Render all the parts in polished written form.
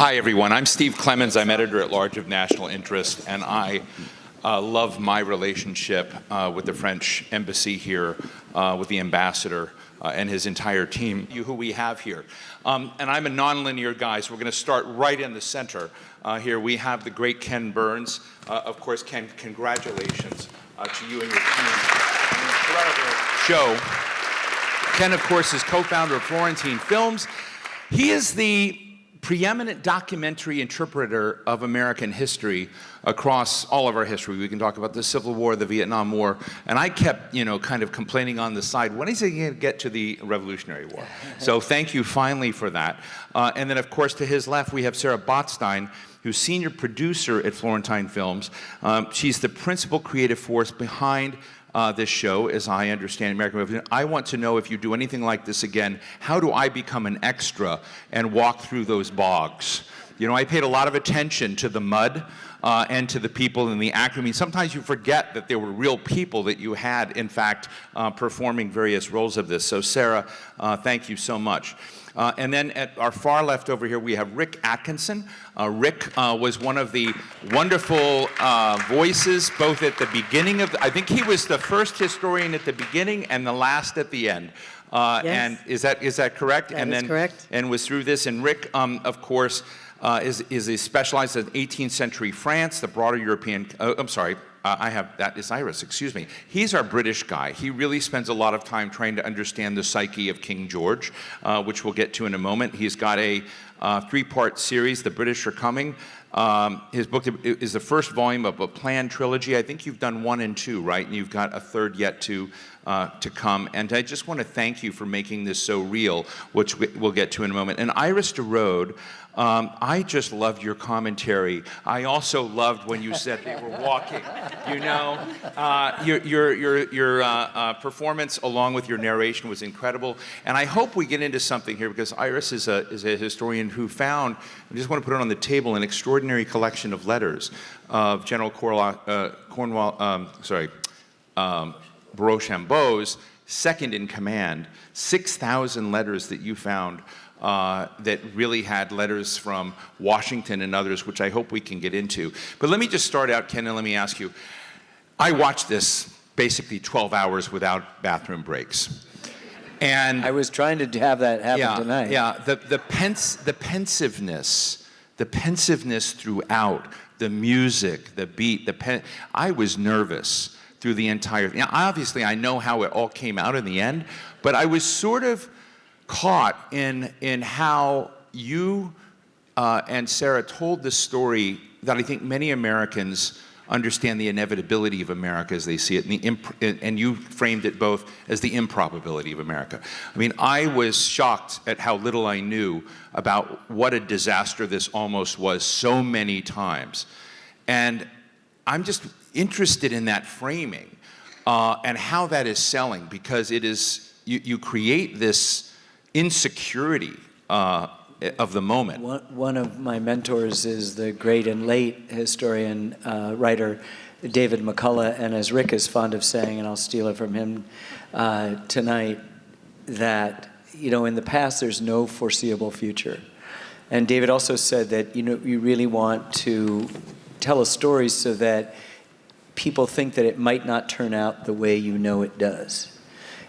Hi, everyone. I'm Steve Clemens. I'm editor-at-large of National Interest, and I love my relationship with the French embassy here, with the ambassador and his entire team, who we have here. And I'm a nonlinear guy, so we're going to start right in the center. Here we have the great Ken Burns. Of course, Ken, congratulations to you and your team. An incredible show. Ken, of course, is co-founder of Florentine Films. He is the preeminent documentary interpreter of American history across all of our history. We can talk about the Civil War, the Vietnam War, and I kept, kind of complaining on the side, when is he going to get to the Revolutionary War? So thank you finally for that. And then, of course, to his left, we have Sarah Botstein, who's senior producer at Florentine Films. She's the principal creative force behind this show, as I understand American Revolution. I want to know, if you do anything like this again, how do I become an extra and walk through those bogs? I paid a lot of attention to the mud and to the people in the acting. I mean, sometimes you forget that there were real people that you had, in fact, performing various roles of this. So Sarah, thank you so much. And then at our far left over here, we have Rick Atkinson. Rick was one of the wonderful voices, both at the beginning of, I think he was the first historian at the beginning and the last at the end. Yes. And is that correct? That is correct. And was through this. And Rick, of course, is a specialized in 18th century France, the broader European, that is Iris, excuse me. He's our British guy. He really spends a lot of time trying to understand the psyche of King George, which we'll get to in a moment. He's got a three-part series, The British Are Coming. His book is the first volume of a planned trilogy. I think you've done 1 and 2, right? And you've got a third yet to come. And I just want to thank you for making this so real, which we'll get to in a moment. And Iris DeRode, I just loved your commentary. I also loved when you said they were walking. Your performance along with your narration was incredible. And I hope we get into something here, because Iris is a historian who found, I just want to put it on the table, an extraordinary collection of letters of General Rochambeau's second in command, 6,000 letters that you found that really had letters from Washington and others, which I hope we can get into. But let me just start out, Ken, and let me ask you, I watched this basically 12 hours without bathroom breaks. And I was trying to have that happen tonight. Yeah, the pensiveness throughout, the music, the beat, I was nervous through the entire thing. Obviously, I know how it all came out in the end, but I was sort of caught in how you and Sarah told the story that I think many Americans understand the inevitability of America as they see it, and you framed it both as the improbability of America. I mean, I was shocked at how little I knew about what a disaster this almost was so many times. And I'm just interested in that framing and how that is selling, because it is, you create this insecurity of the moment. One of my mentors is the great and late historian, writer, David McCullough, and as Rick is fond of saying, and I'll steal it from him tonight, that, in the past there's no foreseeable future. And David also said that, you really want to tell a story so that people think that it might not turn out the way it does.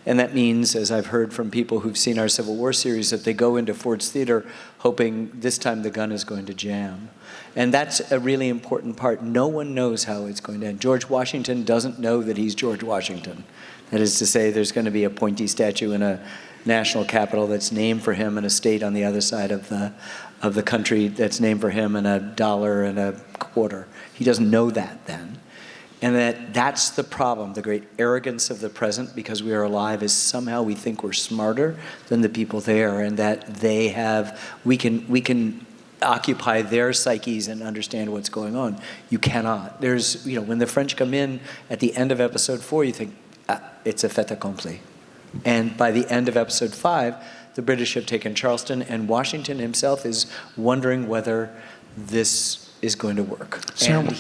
And that means, as I've heard from people who've seen our Civil War series, that they go into Ford's Theater hoping this time the gun is going to jam. And that's a really important part. No one knows how it's going to end. George Washington doesn't know that he's George Washington. That is to say, there's going to be a pointy statue in a national capital that's named for him, and a state on the other side of the country that's named for him, and $1 and a quarter. He doesn't know that then. And that's the problem, the great arrogance of the present, because we are alive, is somehow we think we're smarter than the people there, and that we can occupy their psyches and understand what's going on. You cannot. There's, when the French come in at the end of episode 4, you think, it's a fait accompli. And by the end of episode 5, the British have taken Charleston, and Washington himself is wondering whether this is going to work. And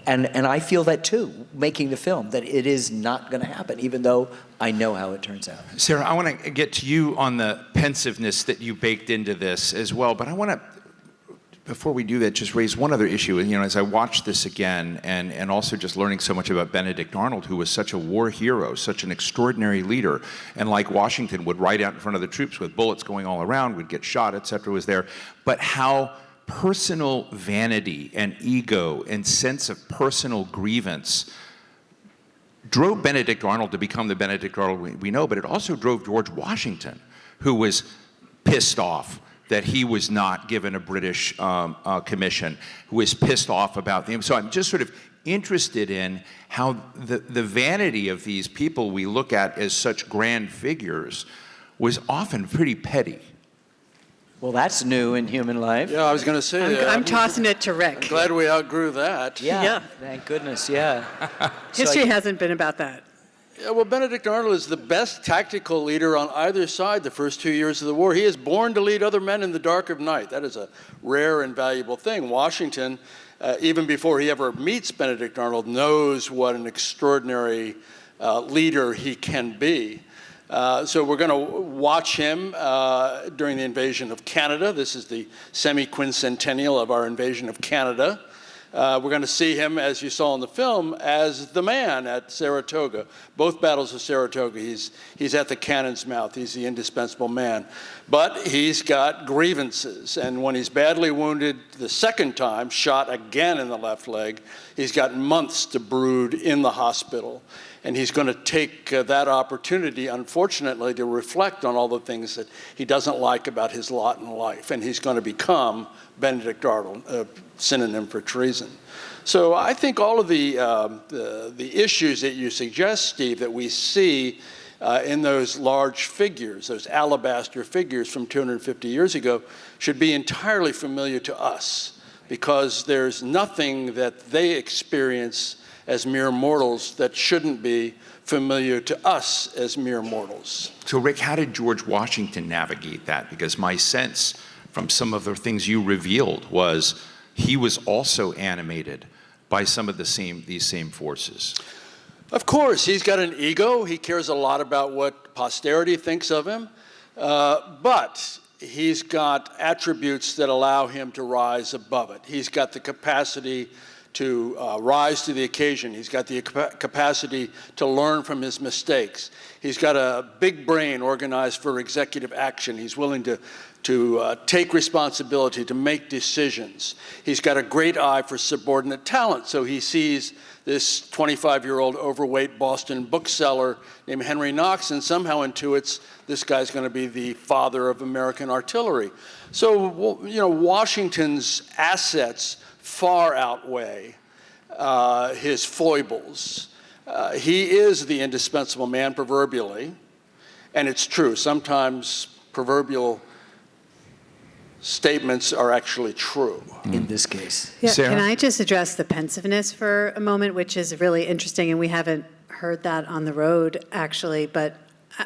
And I feel that too, making the film, that it is not going to happen, even though I know how it turns out. Sarah, I want to get to you on the pensiveness that you baked into this as well, but I want to, before we do that, just raise one other issue. And, as I watched this again, and also just learning so much about Benedict Arnold, who was such a war hero, such an extraordinary leader, and like Washington, would ride out in front of the troops with bullets going all around, would get shot, et cetera, was there. But how personal vanity and ego and sense of personal grievance drove Benedict Arnold to become the Benedict Arnold we know, but it also drove George Washington, who was pissed off that he was not given a British commission, who was pissed off about them. So I'm just sort of interested in how the vanity of these people we look at as such grand figures was often pretty petty. Well, that's new in human life. Yeah, I was going to say. I'm tossing it to Rick. I'm glad we outgrew that. Yeah. Thank goodness, yeah. History hasn't been about that. Yeah, well, Benedict Arnold is the best tactical leader on either side the first 2 years of the war. He is born to lead other men in the dark of night. That is a rare and valuable thing. Washington, even before he ever meets Benedict Arnold, knows what an extraordinary leader he can be. So we're going to watch him during the invasion of Canada. This is the semi-quincentennial of our invasion of Canada. We're going to see him, as you saw in the film, as the man at Saratoga. Both battles of Saratoga, he's at the cannon's mouth. He's the indispensable man. But he's got grievances, and when he's badly wounded the second time, shot again in the left leg, he's got months to brood in the hospital. And he's going to take that opportunity, unfortunately, to reflect on all the things that he doesn't like about his lot in life. And he's going to become Benedict Arnold, a synonym for treason. So I think all of the issues that you suggest, Steve, that we see in those large figures, those alabaster figures from 250 years ago, should be entirely familiar to us, because there's nothing that they experience as mere mortals that shouldn't be familiar to us as mere mortals. So Rick, how did George Washington navigate that? Because my sense from some of the things you revealed was he was also animated by some of these same forces. Of course, he's got an ego. He cares a lot about what posterity thinks of him. But he's got attributes that allow him to rise above it. He's got the capacity to rise to the occasion. He's got the capacity to learn from his mistakes. He's got a big brain organized for executive action. He's willing to take responsibility, to make decisions. He's got a great eye for subordinate talent. So he sees this 25-year-old overweight Boston bookseller named Henry Knox and somehow intuits this guy's going to be the father of American artillery. So, Washington's assets far outweigh his foibles. He is the indispensable man, proverbially, and it's true. Sometimes proverbial statements are actually true. In this case. Yeah, Sarah? can I just address the pensiveness for a moment, which is really interesting, and we haven't heard that on the road, actually, but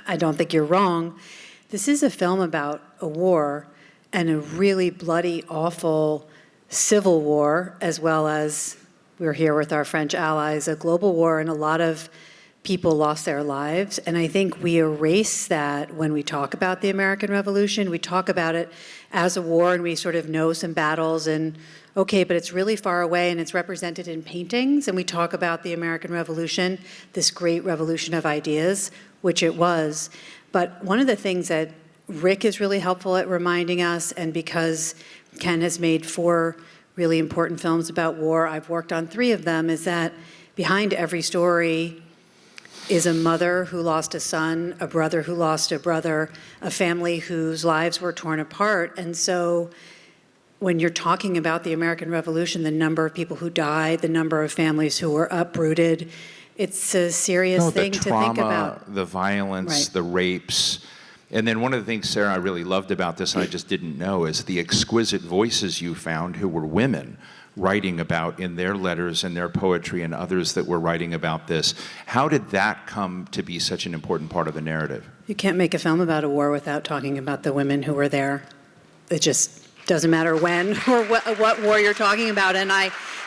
I don't think you're wrong. This is a film about a war, and a really bloody, awful civil war, as well as we're here with our French allies, a global war, and a lot of people lost their lives. And I think we erase that when we talk about the American Revolution. We talk about it as a war, and we sort of know some battles, and okay, but it's really far away, and it's represented in paintings. And we talk about the American Revolution, this great revolution of ideas, which it was. But one of the things that Rick is really helpful at reminding us, and because Ken has made 4 really important films about war, I've worked on 3 of them, is that behind every story is a mother who lost a son, a brother who lost a brother, a family whose lives were torn apart. And so when you're talking about the American Revolution, the number of people who died, the number of families who were uprooted, it's a serious thing to think about. The violence, Right. the rapes. And then one of the things, Sarah, I really loved about this, and I just didn't know, is the exquisite voices you found who were women writing about in their letters and their poetry, and others that were writing about this. How did that come to be such an important part of the narrative? You can't make a film about a war without talking about the women who were there. doesn't matter when or what war you're talking about. And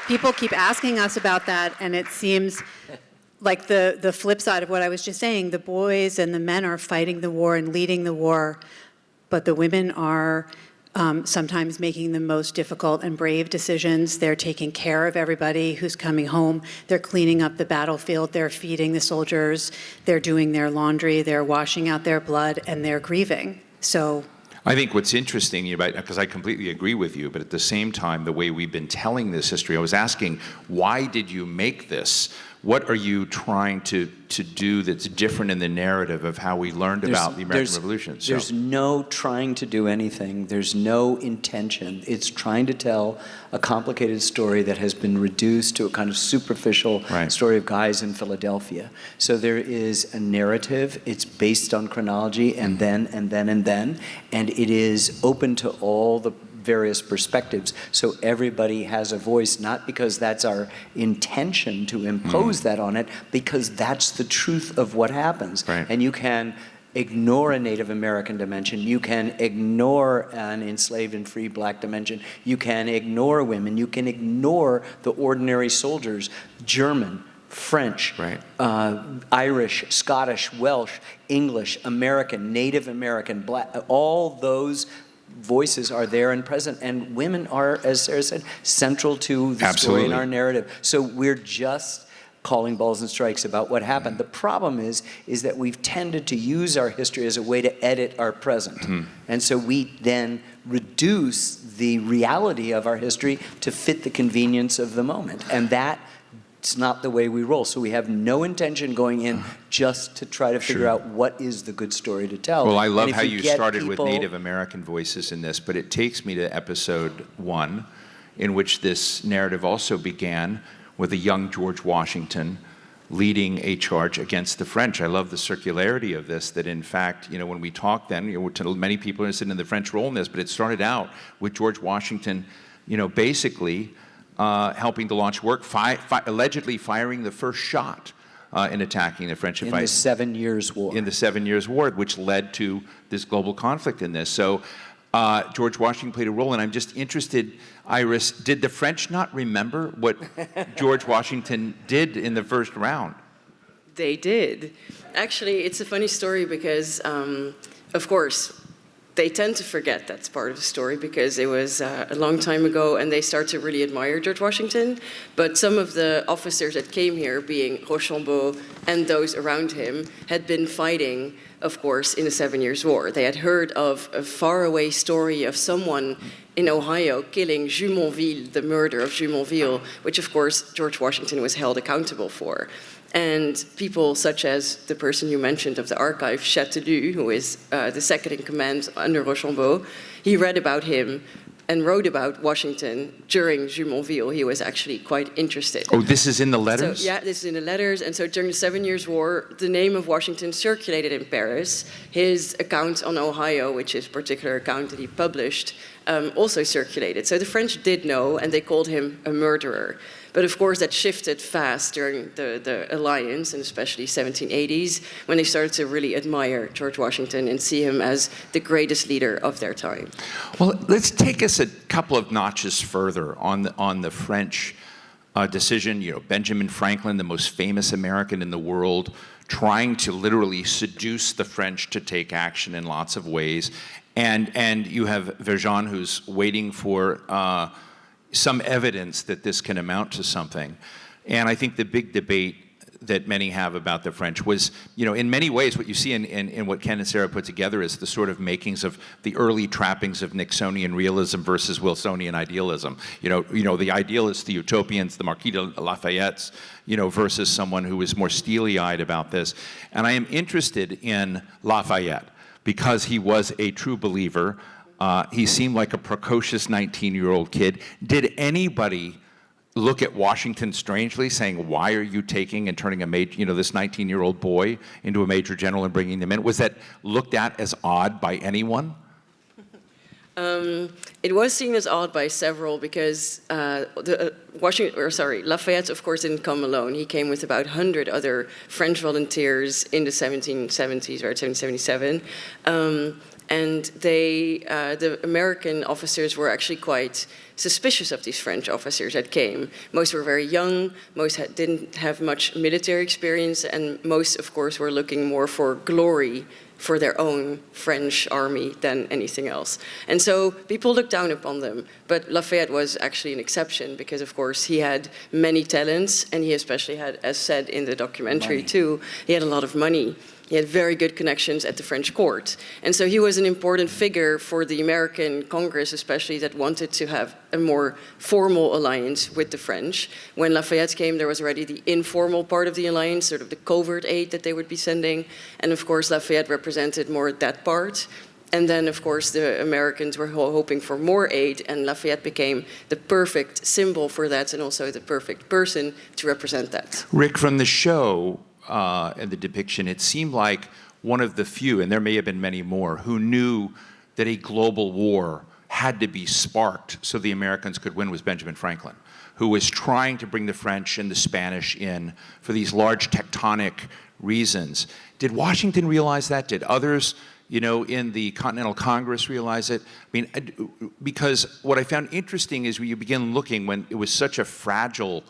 people keep asking us about that, and it seems like the flip side of what I was just saying, the boys and the men are fighting the war and leading the war, but the women are sometimes making the most difficult and brave decisions. They're taking care of everybody who's coming home. They're cleaning up the battlefield. They're feeding the soldiers. They're doing their laundry. They're washing out their blood, and they're grieving. So I think what's interesting, because I completely agree with you, but at the same time, the way we've been telling this history, I was asking, why did you make this? What are you trying to do that's different in the narrative of how we learned about the American Revolution? There's no trying to do anything. There's no intention. It's trying to tell a complicated story that has been reduced to a kind of superficial story of guys in Philadelphia. So there is a narrative. It's based on chronology, and then, and then, and then. And it is open to all the various perspectives, so everybody has a voice, not because that's our intention to impose that on it, because that's the truth of what happens. And you can ignore a Native American dimension, you can ignore an enslaved and free black dimension, you can ignore women, you can ignore the ordinary soldiers, German, French, Irish, Scottish, Welsh, English, American, Native American, black, all those voices are there and present, and women are, as Sarah said, central to the story in our narrative. So we're just calling balls and strikes about what happened. The problem is that we've tended to use our history as a way to edit our present. And so we then reduce the reality of our history to fit the convenience of the moment. And it's not the way we roll. So we have no intention going in just to try to figure out what is the good story to tell. Well, I love how you started with Native American voices in this, but it takes me to episode 1, in which this narrative also began with a young George Washington leading a charge against the French. I love the circularity of this, that in fact, when we talk then, to many people interested in the French role in this, but it started out with George Washington, basically helping to launch work, allegedly firing the first shot in attacking the French. In the 7 Years' War. In the 7 Years' War, which led to this global conflict in this. So George Washington played a role, and I'm just interested, Iris, did the French not remember what George Washington did in the first round? They did. Actually, it's a funny story because, of course, they tend to forget that's part of the story because it was a long time ago and they start to really admire George Washington. But some of the officers that came here, being Rochambeau and those around him, had been fighting, of course, in the 7 Years' War. They had heard of a faraway story of someone in Ohio killing Jumonville, the murder of Jumonville, which, of course, George Washington was held accountable for. And people such as the person you mentioned of the archive, Châteaudoux, who is the second in command under Rochambeau, he read about him and wrote about Washington during Jumonville. He was actually quite interested. Oh, this is in the letters? So, yeah, this is in the letters. And so during the 7 Years' War, the name of Washington circulated in Paris. His account on Ohio, which is a particular account that he published, also circulated. So the French did know, and they called him a murderer. But of course, that shifted fast during the Alliance, and especially 1780s, when they started to really admire George Washington and see him as the greatest leader of their time. Well, let's take us a couple of notches further on the French decision. Benjamin Franklin, the most famous American in the world, trying to literally seduce the French to take action in lots of ways. And you have Vergennes, who's waiting for some evidence that this can amount to something. And I think the big debate that many have about the French was, in many ways, what you see in what Ken and Sarah put together is the sort of makings of the early trappings of Nixonian realism versus Wilsonian idealism. The idealists, the utopians, the Marquis de Lafayette's, versus someone who is more steely-eyed about this. And I am interested in Lafayette because he was a true believer. He seemed like a precocious 19-year-old kid. Did anybody look at Washington strangely, saying, why are you taking and turning this 19-year-old boy into a major general and bringing them in? Was that looked at as odd by anyone? It was seen as odd by several because Lafayette, of course, didn't come alone. He came with about 100 other French volunteers in the 1770s, or 1777. And the American officers were actually quite suspicious of these French officers that came. Most were very young, most didn't have much military experience, and most, of course, were looking more for glory for their own French army than anything else. And so people looked down upon them. But Lafayette was actually an exception because, of course, he had many talents, and he especially had, as said in the documentary too, he had a lot of money. He had very good connections at the French court. And so he was an important figure for the American Congress, especially, that wanted to have a more formal alliance with the French. When Lafayette came, there was already the informal part of the alliance, sort of the covert aid that they would be sending. And of course, Lafayette represented more that part. And then, of course, the Americans were hoping for more aid, and Lafayette became the perfect symbol for that, and also the perfect person to represent that. Rick, from the show, and the depiction, it seemed like one of the few, and there may have been many more, who knew that a global war had to be sparked so the Americans could win was Benjamin Franklin, who was trying to bring the French and the Spanish in for these large tectonic reasons. Did Washington realize that? Did others, in the Continental Congress realize it? I mean, because what I found interesting is when you begin looking, when it was such a fragile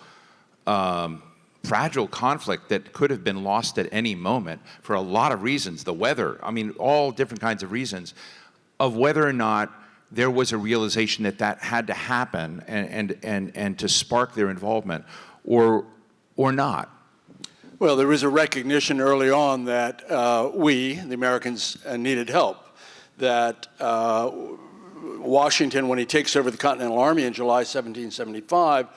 conflict that could have been lost at any moment for a lot of reasons, the weather, I mean, all different kinds of reasons, of whether or not there was a realization that that had to happen and to spark their involvement, or not. Well, there was a recognition early on that we, the Americans, needed help, that Washington, when he takes over the Continental Army in July 1775,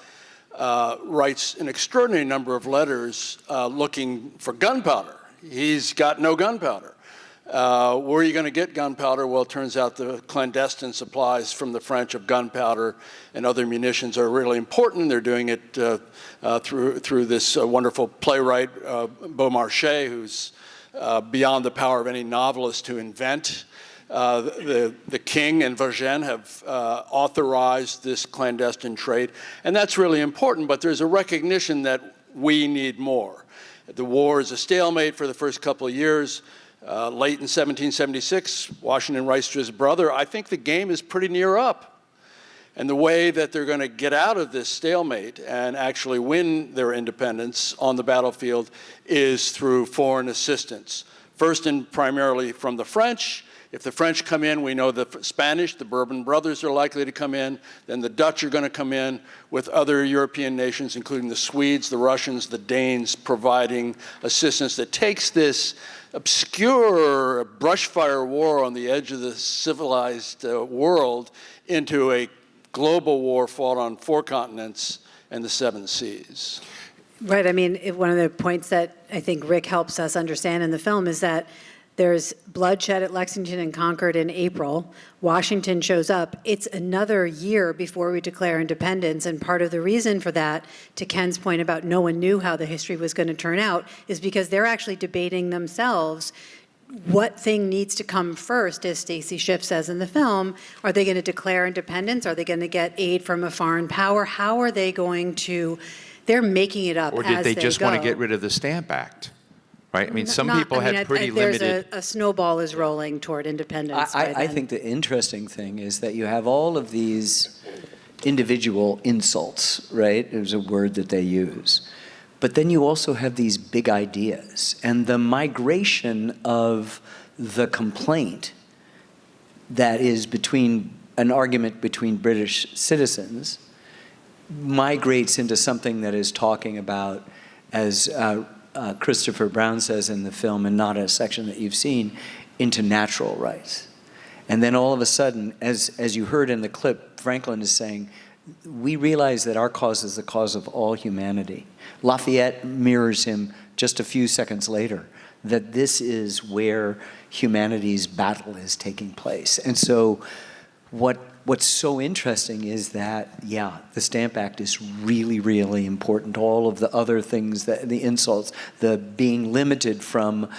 writes an extraordinary number of letters looking for gunpowder. He's got no gunpowder. Where are you going to get gunpowder? Well, it turns out the clandestine supplies from the French of gunpowder and other munitions are really important. They're doing it through this wonderful playwright, Beaumarchais, who's beyond the power of any novelist to invent. The king and Vergennes have authorized this clandestine trade, and that's really important, but there's a recognition that we need more. The war is a stalemate for the first couple of years. Late in 1776, Washington writes to his brother, I think the game is pretty near up. And the way that they're going to get out of this stalemate and actually win their independence on the battlefield is through foreign assistance. First and primarily from the French. If the French come in, we know the Spanish, the Bourbon brothers are likely to come in. Then the Dutch are going to come in with other European nations, including the Swedes, the Russians, the Danes, providing assistance that takes this obscure brushfire war on the edge of the civilized world into a global war fought on 4 continents and the 7 seas. Right. I mean, one of the points that I think Rick helps us understand in the film is that there's bloodshed at Lexington and Concord in April. Washington shows up. It's another year before we declare independence, and part of the reason for that, to Ken's point about no one knew how the history was going to turn out, is because they're actually debating themselves what thing needs to come first, as Stacy Schiff says in the film. Are they going to declare independence? Are they going to get aid from a foreign power? How are they going to, they're making it up as they go. Or did they just want to get rid of the Stamp Act? Right? I mean, some people had pretty there's limited. A snowball is rolling toward independence. I think the interesting thing is that you have all of these individual insults, right? There's a word that they use. But then you also have these big ideas. And the migration of the complaint that is between an argument between British citizens migrates into something that is talking about, as Christopher Brown says in the film, and not a section that you've seen, into natural rights. And then all of a sudden, as you heard in the clip, Franklin is saying, we realize that our cause is the cause of all humanity. Lafayette mirrors him just a few seconds later, that this is where humanity's battle is taking place. And so what's so interesting is that, yeah, the Stamp Act is really, really important. All of the other things, the insults, the being limited from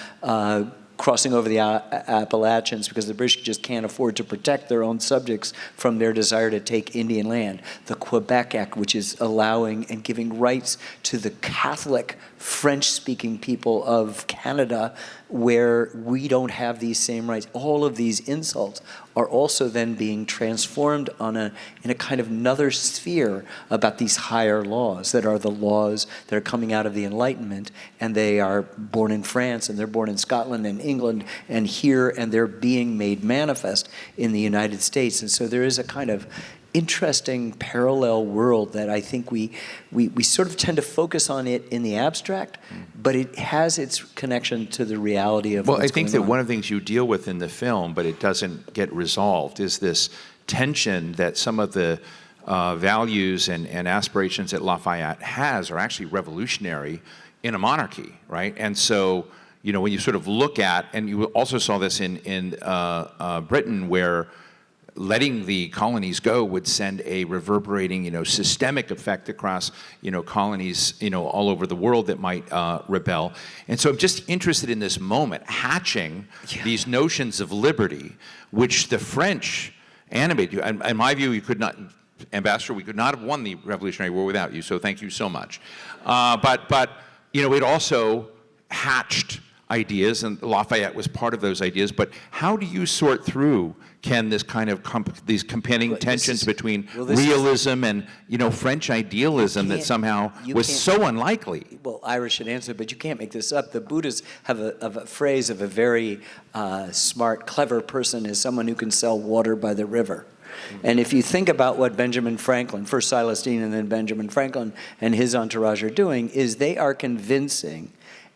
crossing over the Appalachians because the British just can't afford to protect their own subjects from their desire to take Indian land. The Quebec Act, which is allowing and giving rights to the Catholic French-speaking people of Canada, where we don't have these same rights. All of these insults are also then being transformed in a kind of another sphere about these higher laws that are the laws that are coming out of the Enlightenment, and they are born in France, and they're born in Scotland and England and here, and they're being made manifest in the United States. And so there is a kind of interesting parallel world that I think we sort of tend to focus on it in the abstract, but it has its connection to the reality of what's going on. Well, I think that one of the things you deal with in the film, but it doesn't get resolved, is this tension that some of the values and aspirations that Lafayette has are actually revolutionary in a monarchy, right? And so, you know, when you sort of look at, and you also saw this in Britain, where letting the colonies go would send a reverberating, you know, systemic effect across, you know, colonies, you know, all over the world that might rebel. And so I'm just interested in this moment, hatching these notions of liberty, which the French animated. In my view, you could not, Ambassador, we could not have won the Revolutionary War without you, so thank you so much. But you know, it also hatched ideas, and Lafayette was part of those ideas. But how do you sort through, Ken, this kind of these competing tensions between realism and, you know, French idealism that somehow was so unlikely? Well, Irish should answer, but you can't make this up. The Buddhists have a phrase of a very smart, clever person is someone who can sell water by the river. And if you think about what Benjamin Franklin, first Silas Deane and then Benjamin Franklin and his entourage are doing, is they are convincing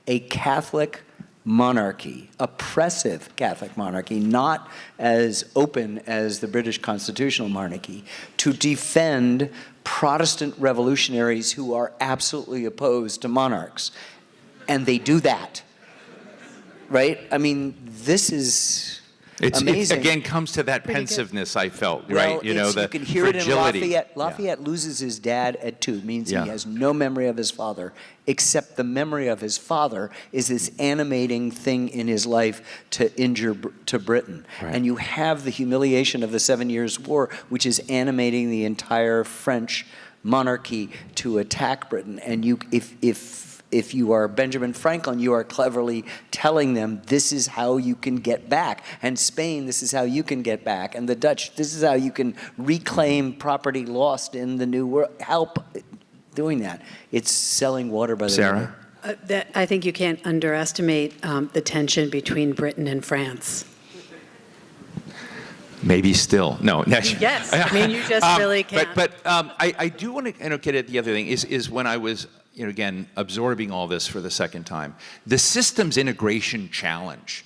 a Catholic monarchy, oppressive Catholic monarchy, not as open as the British constitutional monarchy, to defend Protestant revolutionaries who are absolutely opposed to monarchs. And they do that, right? I mean, this is amazing. It again comes to that pensiveness I felt, well, right? You know, the you can hear fragility. it in Lafayette. Lafayette loses his dad at 2, means he has no memory of his father, except the memory of his father is this animating thing in his life to injure to Britain. Right. And you have the humiliation of the 7 Years' War, which is animating the entire French monarchy to attack Britain. And you, if you are Benjamin Franklin, you are cleverly telling them this is how you can get back. And Spain, this is how you can get back. And the Dutch, this is how you can reclaim property lost in the New World. Help doing that. It's selling water by the river. Sarah? I think you can't underestimate the tension between Britain and France. Maybe still. No. Yes. I mean, you just really can't. But I do want to get at the other thing is when I was, you know, again, absorbing all this for the second time, the systems integration challenge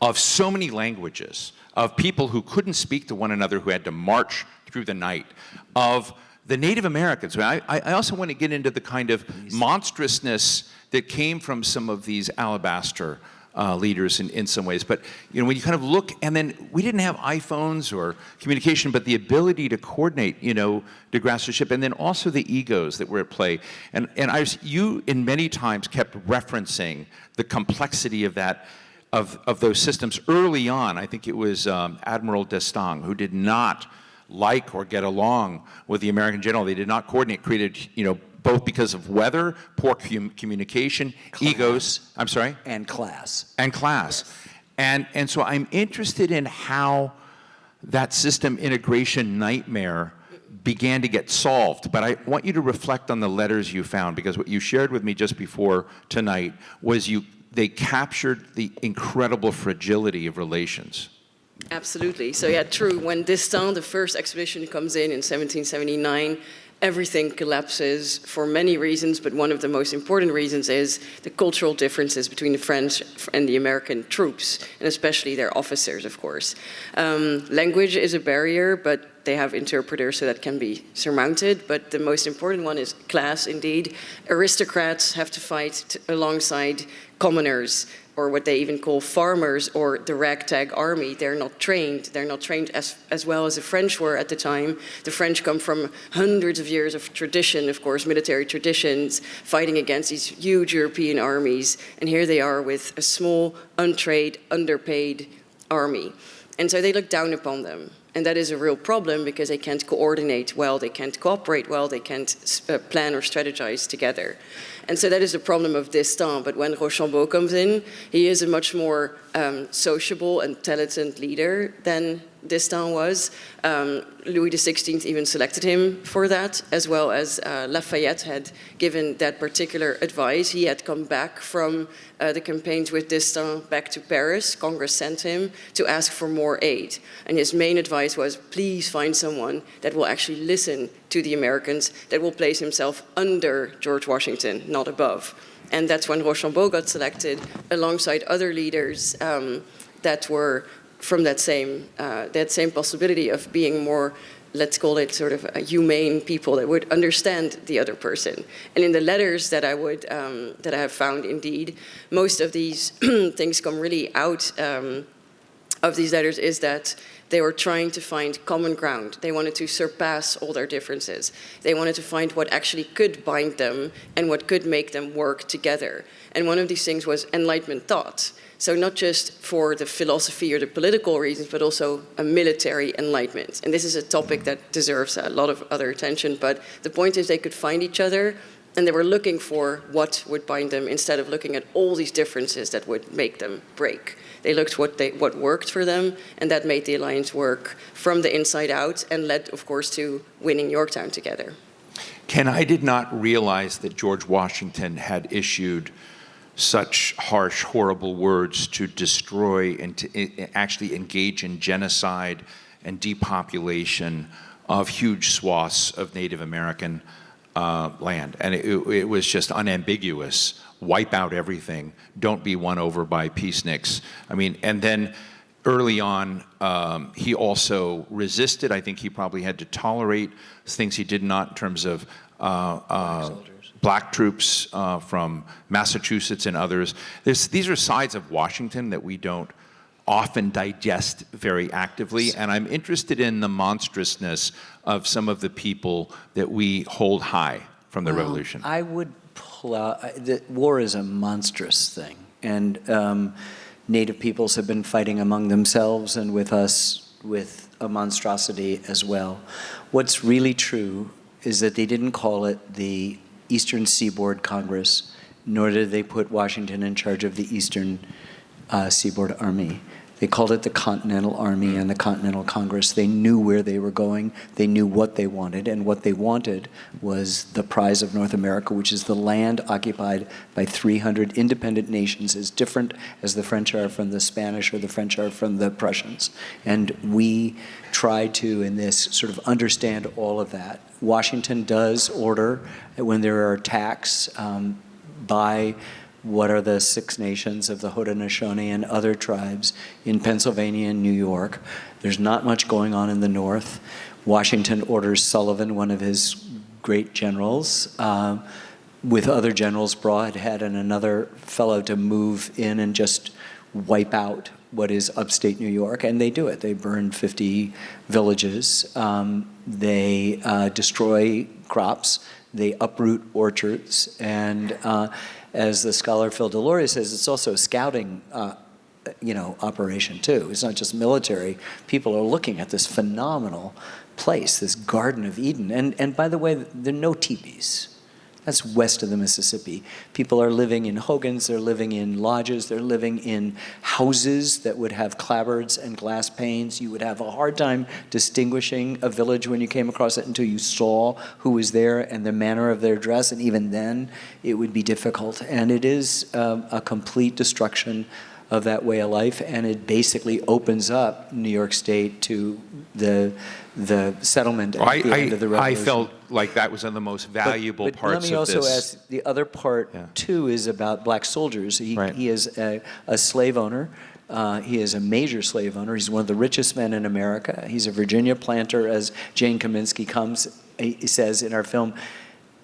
of so many languages, of people who couldn't speak to one another, who had to march through the night, of the Native Americans. I also want to get into the kind of monstrousness that came from some of these alabaster leaders in some ways. But, you know, when you kind of look, and then we didn't have iPhones or communication, but the ability to coordinate, you know, DeGrasse's, and then also the egos that were at play. And you in many times kept referencing the complexity of that, of those systems early on. I think it was Admiral d'Estaing, who did not like or get along with the American general. They did not coordinate, created, you know, both because of weather, poor communication, egos, I'm sorry? And class. And class. Yes. And so I'm interested in how that system integration nightmare began to get solved. But I want you to reflect on the letters you found, because what you shared with me just before tonight was they captured the incredible fragility of relations. Absolutely. So yeah, true. When d'Estaing, the first expedition, comes in 1779, everything collapses for many reasons, but one of the most important reasons is the cultural differences between the French and the American troops, and especially their officers, of course. Language is a barrier, but they have interpreters, so that can be surmounted. But the most important one is class, indeed. Aristocrats have to fight alongside commoners. or what they even call farmers, or the ragtag army. They're not trained. They're not trained as well as the French were at the time. The French come from hundreds of years of tradition, of course, military traditions, fighting against these huge European armies. And here they are with a small, untrained, underpaid army. And so they look down upon them. And that is a real problem because they can't coordinate well, they can't cooperate well, they can't plan or strategize together. And so that is the problem of D'Estaing. But when Rochambeau comes in, he is a much more sociable and talented leader than D'Estaing was. Louis XVI even selected him for that, as well as Lafayette had given that particular advice. He had come back from the campaigns with D'Estaing back to Paris. Congress sent him to ask for more aid. And his main advice was, please find someone that will actually listen to the Americans, that will place himself under George Washington, not above. And that's when Rochambeau got selected alongside other leaders that were from that same possibility of being more, let's call it sort of a humane people that would understand the other person. And in the letters that I have found, indeed, most of these things come really out of these letters is that they were trying to find common ground. They wanted to surpass all their differences. They wanted to find what actually could bind them and what could make them work together. And one of these things was Enlightenment thought. So not just for the philosophy or the political reasons, but also a military enlightenment. And this is a topic that deserves a lot of other attention. But the point is they could find each other, and they were looking for what would bind them instead of looking at all these differences that would make them break. They looked what worked for them, and that made the alliance work from the inside out and led, of course, to winning Yorktown together. Ken, I did not realize that George Washington had issued such harsh, horrible words to destroy and to actually engage in genocide and depopulation of huge swaths of Native American land. And it was just unambiguous. Wipe out everything. Don't be won over by peaceniks. I mean, and then early on, he also resisted. I think he probably had to tolerate things he did not in terms of black troops from Massachusetts and others. These are sides of Washington that we don't often digest very actively, and I'm interested in the monstrousness of some of the people that we hold high from the revolution. I would pull out, war is a monstrous thing, and Native peoples have been fighting among themselves and with us with a monstrosity as well. What's really true is that they didn't call it the Eastern Seaboard Congress, nor did they put Washington in charge of the Eastern Seaboard Army. They called it the Continental Army and the Continental Congress. They knew where they were going. They knew what they wanted, and what they wanted was the prize of North America, which is the land occupied by 300 independent nations, as different as the French are from the Spanish or the French are from the Prussians. And we try to, in this, sort of understand all of that. Washington does order, when there are attacks by what are the Six Nations of the Haudenosaunee and other tribes in Pennsylvania and New York. There's not much going on in the north. Washington orders Sullivan, one of his great generals, with other generals, Brodhead and another fellow, to move in and just wipe out what is upstate New York, and they do it. They burn 50 villages. They destroy crops. They uproot orchards, and as the scholar Phil Deloria says, it's also a scouting operation too. It's not just military. People are looking at this phenomenal place, this Garden of Eden. And by the way, there are no teepees. That's west of the Mississippi. People are living in hogans, they're living in lodges, they're living in houses that would have clapboards and glass panes. You would have a hard time distinguishing a village when you came across it until you saw who was there and the manner of their dress, and even then it would be difficult. And it is a complete destruction of that way of life, and it basically opens up New York State to the settlement at the end of the revolution. I felt like that was one of the most valuable parts of this. Let me also ask, the other part too is about black soldiers. He is a slave owner. He is a major slave owner. He's one of the richest men in America. He's a Virginia planter, as Jane Kaminsky he says in our film.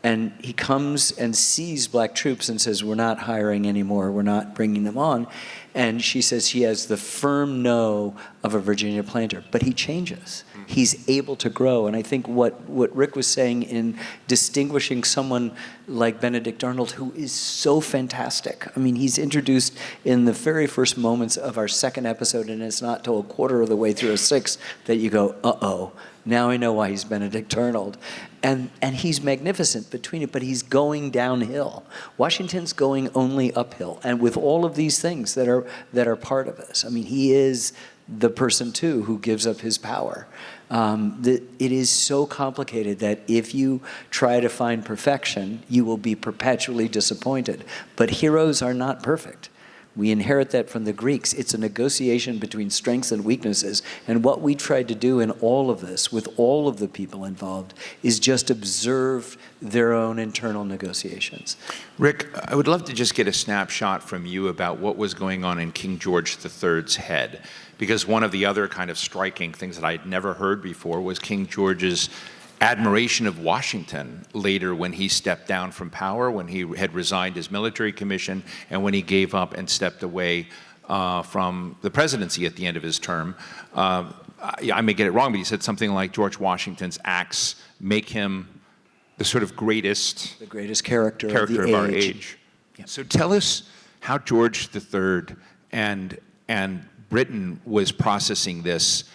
And he comes and sees black troops and says, we're not hiring anymore, we're not bringing them on. And she says he has the firm no of a Virginia planter, but he changes. He's able to grow. And I think what Rick was saying in distinguishing someone like Benedict Arnold, who is so fantastic. I mean, he's introduced in the very first moments of our second episode, and it's not till a quarter of the way through a sixth that you go, uh-oh, now I know why he's Benedict Arnold. And he's magnificent between it, but he's going downhill. Washington's going only uphill, and with all of these things that are part of this. I mean, he is the person, too, who gives up his power. It is so complicated that if you try to find perfection, you will be perpetually disappointed. But heroes are not perfect. We inherit that from the Greeks. It's a negotiation between strengths and weaknesses. And what we tried to do in all of this, with all of the people involved, is just observe their own internal negotiations. Rick, I would love to just get a snapshot from you about what was going on in King George III's head. Because one of the other kind of striking things that I'd never heard before was King George's admiration of Washington later when he stepped down from power, when he had resigned his military commission, and when he gave up and stepped away from the presidency at the end of his term. I may get it wrong, but he said something like George Washington's acts make him the sort of greatest character of our age. Yep. So tell us how George III and Britain was processing this,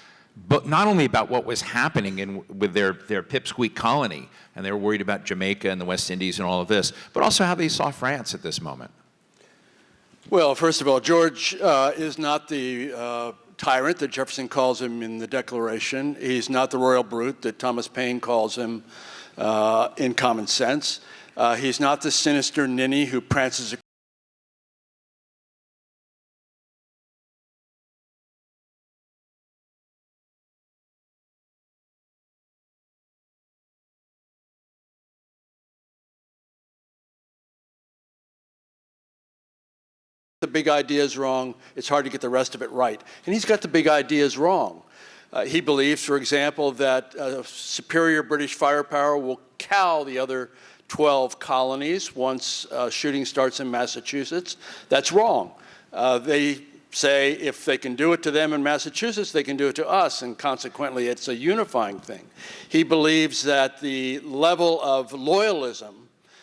but not only about what was happening with their pipsqueak colony, and they were worried about Jamaica and the West Indies and all of this, but also how they saw France at this moment. Well, first of all, George is not the tyrant that Jefferson calls him in the Declaration. He's not the royal brute that Thomas Paine calls him in Common Sense. He's not the sinister ninny who prances the big ideas wrong, it's hard to get the rest of it right. And he's got the big ideas wrong. He believes, for example, that superior British firepower will cow the other 12 colonies once shooting starts in Massachusetts. That's wrong. They say if they can do it to them in Massachusetts, they can do it to us, and consequently it's a unifying thing. He believes that the level of loyalism,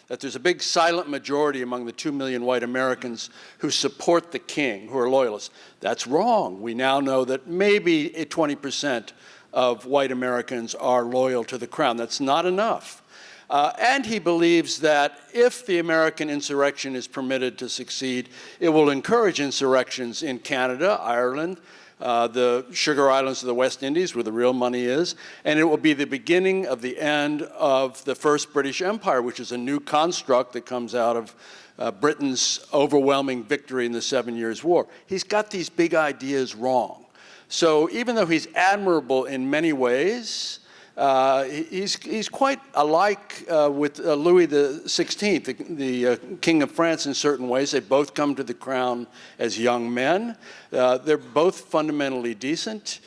that there's a big silent majority among the 2 million white Americans who support the king, who are loyalists. That's wrong. We now know that maybe 20% of white Americans are loyal to the crown. That's not enough. And he believes that if the American insurrection is permitted to succeed, it will encourage insurrections in Canada, Ireland, the Sugar Islands of the West Indies, where the real money is, and it will be the beginning of the end of the First British Empire, which is a new construct that comes out of Britain's overwhelming victory in the 7 Years' War. He's got these big ideas wrong. So even though he's admirable in many ways, he's quite alike with Louis XVI, the King of France in certain ways. They both come to the crown as young men. They're both fundamentally decent.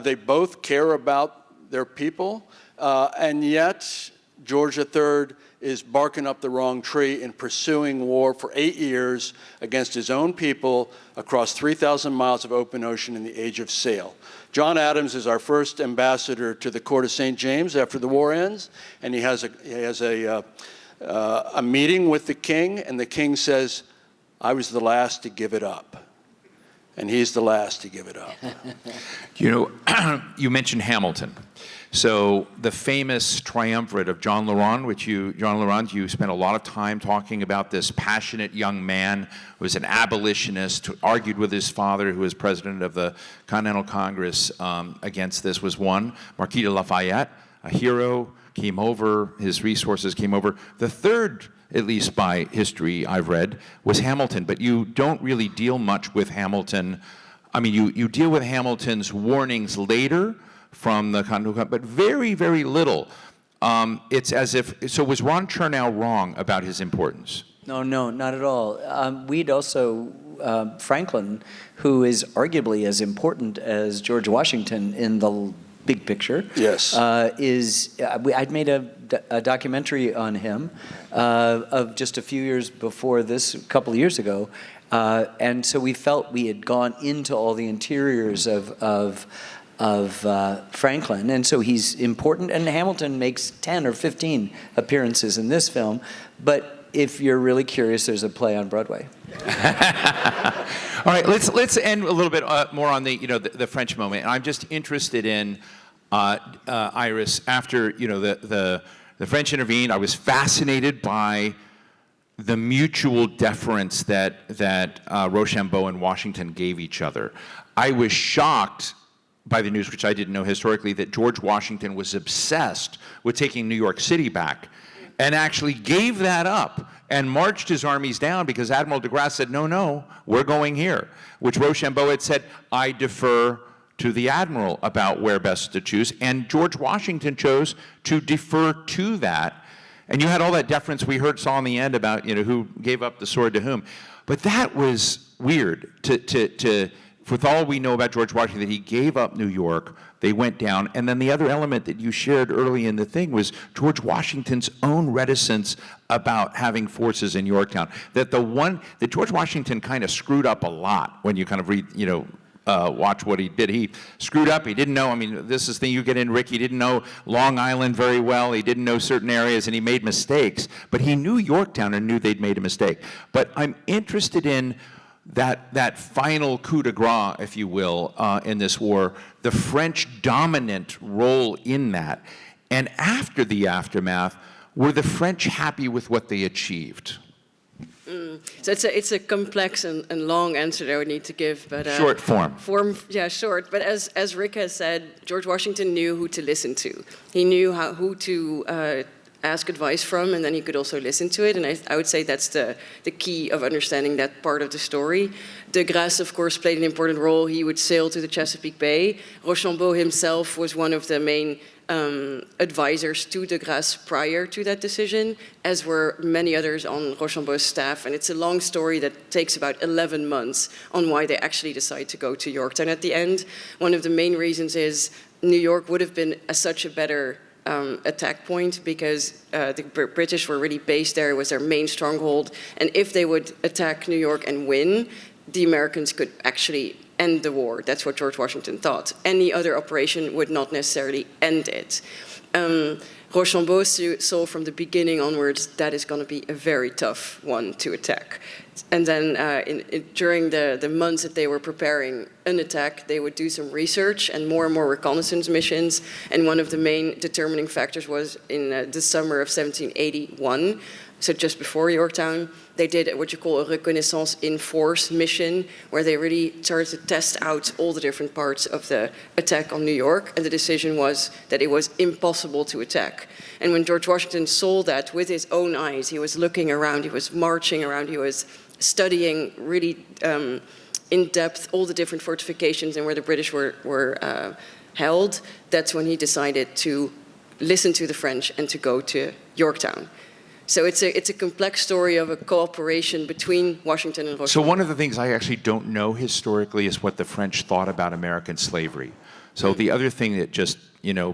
They both care about their people. And yet, George III is barking up the wrong tree in pursuing war for 8 years against his own people across 3,000 miles of open ocean in the age of sail. John Adams is our first ambassador to the court of St. James after the war ends, and he has a meeting with the king, and the king says, I was the last to give it up. And he's the last to give it up. You know, you mentioned Hamilton. So the famous triumvirate of John Laurent, you spent a lot of time talking about this passionate young man who was an abolitionist, who argued with his father, who was president of the Continental Congress against this, was one. Marquis de Lafayette, a hero, came over, his resources came over. The third, at least by history I've read, was Hamilton, but you don't really deal much with Hamilton. I mean, you deal with Hamilton's warnings later from the Continental, but very, very little. It's as if, so was Ron Chernow wrong about his importance? No, not at all. We'd also, Franklin, who is arguably as important as George Washington in the big picture. Yes. I'd made a documentary on him of just a few years before this, a couple of years ago, and so we felt we had gone into all the interiors of Franklin, and so he's important, and Hamilton makes 10 or 15 appearances in this film, but if you're really curious, there's a play on Broadway. All right, let's end a little bit more on the French moment. And I'm just interested in Iris. After the French intervened, I was fascinated by the mutual deference that Rochambeau and Washington gave each other. I was shocked by the news, which I didn't know historically, that George Washington was obsessed with taking New York City back, and actually gave that up and marched his armies down because Admiral de Grasse said, no, we're going here, which Rochambeau had said, I defer to the Admiral about where best to choose, and George Washington chose to defer to that. And you had all that deference we saw in the end about who gave up the sword to whom. But that was weird with all we know about George Washington, that he gave up New York, they went down, and then the other element that you shared early in the thing was George Washington's own reticence about having forces in Yorktown. That George Washington kind of screwed up a lot when you kind of read, watch what he did. He screwed up. He didn't know. I mean, this is the thing you get in, Rick. He didn't know Long Island very well. He didn't know certain areas, and he made mistakes. But he knew Yorktown and knew they'd made a mistake. But I'm interested in that final coup de grace, if you will, in this war, the French dominant role in that. And after the aftermath, were the French happy with what they achieved? So it's a complex and long answer that I would need to give, but short form. Short. But as Rick has said, George Washington knew who to listen to. He knew who to ask advice from, and then he could also listen to it. And I would say that's the key of understanding that part of the story. De Grasse, of course, played an important role. He would sail to the Chesapeake Bay. Rochambeau himself was one of the main advisors to De Grasse prior to that decision, as were many others on Rochambeau's staff. And it's a long story that takes about 11 months on why they actually decide to go to Yorktown at the end. One of the main reasons is New York would have been such a better attack point because the British were really based there. It was their main stronghold. And if they would attack New York and win, the Americans could actually end the war. That's what George Washington thought. Any other operation would not necessarily end it. Rochambeau saw from the beginning onwards that is going to be a very tough one to attack. And then during the months that they were preparing an attack, they would do some research and more reconnaissance missions. And one of the main determining factors was in the summer of 1781, so just before Yorktown, they did what you call a reconnaissance in force mission, where they really started to test out all the different parts of the attack on New York. And the decision was that it was impossible to attack. And when George Washington saw that with his own eyes, he was looking around, he was marching around, he was studying really in depth all the different fortifications and where the British were held. That's when he decided to listen to the French and to go to Yorktown. So it's a complex story of a cooperation between Washington and Rochambeau. So one of the things I actually don't know historically is what the French thought about American slavery. So the other thing that just,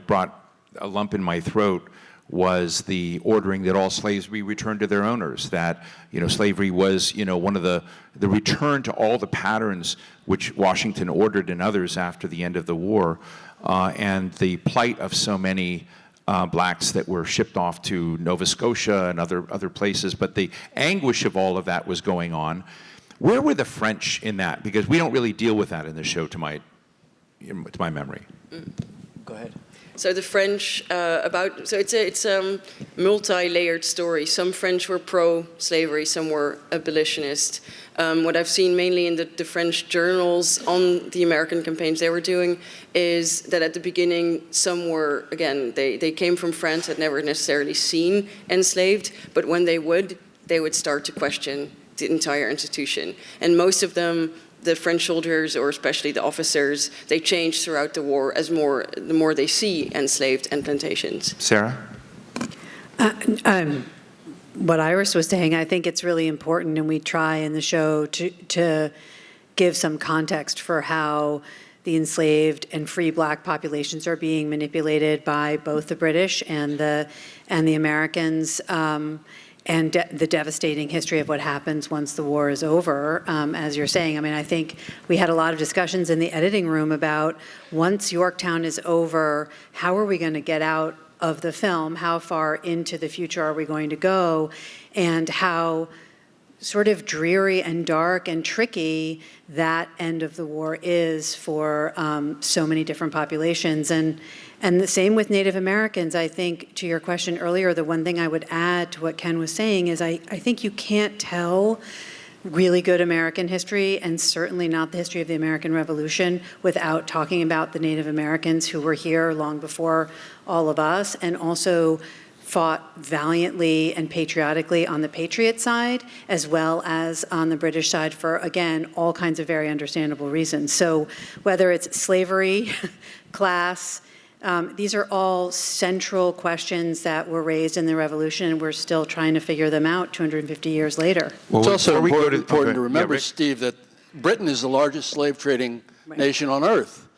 brought a lump in my throat was the ordering that all slaves be returned to their owners, that, slavery was, one of the return to all the patterns which Washington ordered and others after the end of the war, and the plight of so many blacks that were shipped off to Nova Scotia and other places, but the anguish of all of that was going on. Where were the French in that? Because we don't really deal with that in the show, to my memory. Go ahead. So the French, it's a multi-layered story. Some French were pro-slavery, some were abolitionist. What I've seen mainly in the French journals on the American campaigns they were doing is that at the beginning, some were, again, they came from France, had never necessarily seen enslaved, but when they would start to question the entire institution. And most of them, the French soldiers, or especially the officers, they change throughout the war the more they see enslaved and plantations. Sarah? What Iris was saying, I think it's really important, and we try in the show to give some context for how the enslaved and free black populations are being manipulated by both the British and the Americans, and the devastating history of what happens once the war is over, as you're saying. I mean, I think we had a lot of discussions in the editing room about once Yorktown is over, how are we going to get out of the film? How far into the future are we going to go? And how sort of dreary and dark and tricky that end of the war is for so many different populations. And the same with Native Americans. I think, to your question earlier, the one thing I would add to what Ken was saying is I think you can't tell really good American history, and certainly not the history of the American Revolution, without talking about the Native Americans who were here long before all of us, and also fought valiantly and patriotically on the Patriot side, as well as on the British side for, again, all kinds of very understandable reasons. So whether it's slavery, class, these are all central questions that were raised in the Revolution, and we're still trying to figure them out 250 years later. Well, it's also important to yeah, remember, Rick? Steve, that Britain is the largest slave trading nation on earth,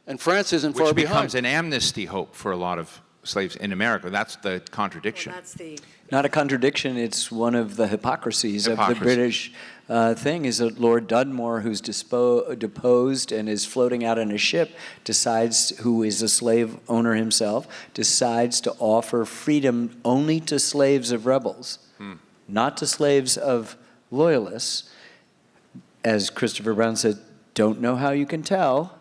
and France isn't far Which behind. becomes an amnesty hope for a lot of slaves in America. That's the contradiction. Well, that's the Not a contradiction, it's one of the hypocrisies of the Hypocrisy. British thing, is that Lord Dudmore, who's deposed and is floating out in a ship, who is a slave owner himself, decides to offer freedom only to slaves of rebels, not to slaves of loyalists. As Christopher Brown said, don't know how you can tell,